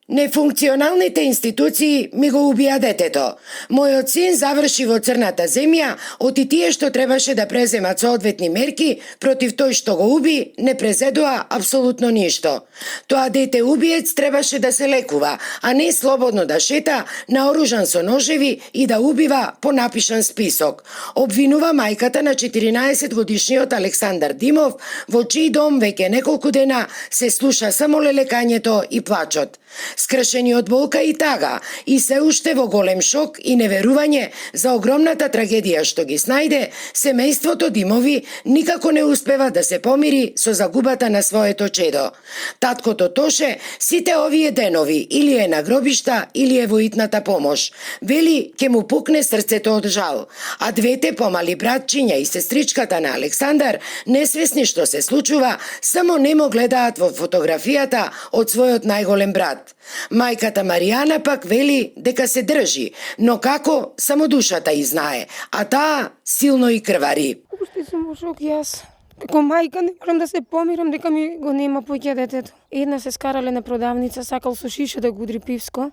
Нефункционалните институции ми го убија детето. Мојот син заврши во црната земја, оти тие што требаше да преземат соодветни мерки против тој што го уби, не презедоа апсолутно ништо. Тоа дете убиец требаше да се лекува, а не слободно да шета наоружан со ножеви и да убива по напишан список. Обвинува мајката на 14 годишниот Александар Димов, во чиј дом веќе неколку дена се слуша само лелекањето и плачот. Скршени од болка и тага, и се уште во голем шок и неверување за огромната трагедија што ги снајде, семејството Димови никако не успева да се помири со загубата на своето чедо. Таткото Тоше сите овие денови или е на гробишта или е во итната помош. Вели ке му пукне срцето од жал, а двете помали братчиња и сестричката на Александар, несвесни што се случува, само немо гледаат во фотографијата од својот најголем брат. Мајката Маријана пак вели дека се држи, но како само душата и знае, а таа силно и крвари. Уште сум во шок јас. Како мајка не можам да се помирам дека ми го нема поќе детето. Една се скарале на продавница, сакал со шиша да го удри пивско.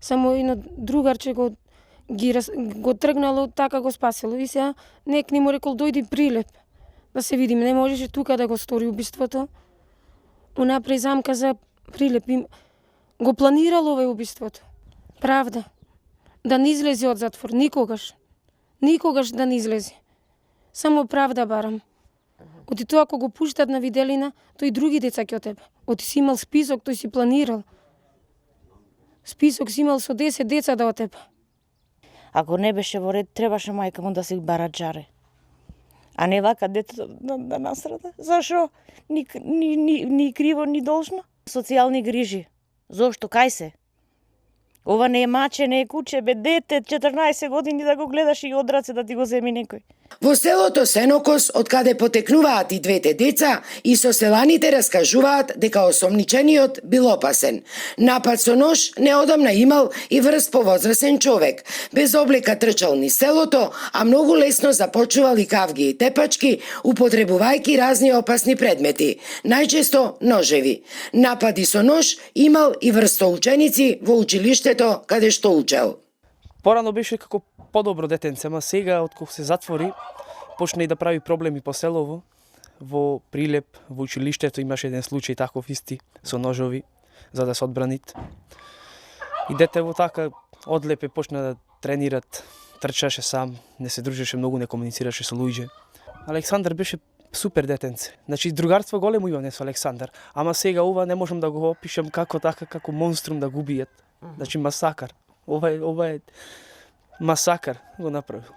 Само едно другарче го тргнало, така го спасело. И сега нек ни му рекол дојди Прилеп да се видиме. Не можеше тука да го стори убиството. Унапред замка за Прилеп го планирало овој убиството. Правда. Да не излезе од затвор. Никогаш. Никогаш да не излезе. Само правда барам. Оти тоа ако го пуштат на виделина, тој други деца ќе тебе. Оти си имал список, тој си планирал. Список си имал со 10 деца да тебе. Ако не беше во ред, требаше мајка му да се бара джаре. А не вака детето да насрада. Зашо? Ни криво, ни должно. Социјални грижи. Зошто? Кај се? Ова не е маче, не е куче, бе дете, 14 години да го гледаш и од раце да ти го земи некој. Во селото Сенокос, од каде потекнуваат и двете деца, и соселаните раскажуваат дека осомничениот бил опасен. Напад со нож неодамна имал и врз повозрасен човек. Без облека трчал низ селото, а многу лесно започувал и кавги и тепачки, употребувајќи разни опасни предмети, најчесто ножеви. Напади со нож имал и врз ученици во училиштето каде што учел. Порано беше како подобро детенце, ама сега, откога се затвори, почна и да прави проблеми по селово. Во Прилеп, во училиштето имаше еден случај таков исти, со ножови, за да се одбранит. И детево така одлепе почна да тренират, трчаше сам, не се дружеше многу, не комуницираше со луѓе. Александар беше супер детенце. Значи, другарство големо имаме со Александар, ама сега ова не можам да го опишам како така, како монструм да го убијат. Значи, масакар. Ова е масакар го направил.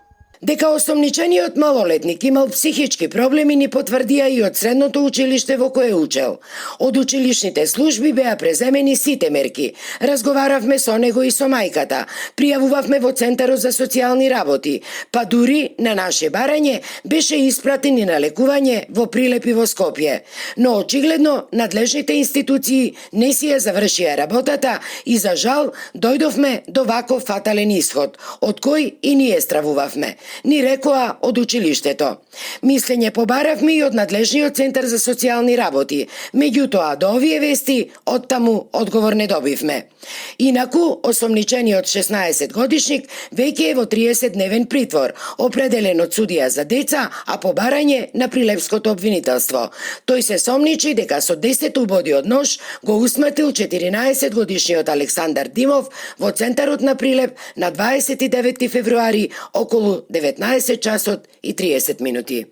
Дека осомничениот малолетник имал психички проблеми ни потврдија и од средното училиште во кое учел. Од училишните служби беа преземени сите мерки. Разговаравме со него и со мајката. Пријавувавме во Центарот за социјални работи, па дури на наше барање беше испратен и на лекување во Прилеп и во Скопје. Но очигледно надлежните институции не си ја завршија работата и за жал дојдовме до ваков фатален исход, од кој и ние стравувавме, ни рекоа од училиштето. Мислење побаравме и од надлежниот Центар за социјални работи, меѓутоа до овие вести оттаму одговор не добивме. Инаку, осомничениот 16 годишник веќе е во 30-дневен притвор, определен од судија за деца, а по барање на Прилепското обвинителство. Тој се сомничи дека со 10 убоди од нож го усмртил 14 годишниот Александар Димов во Центарот на Прилеп на 29 февруари околу 19 часот и 30 минути.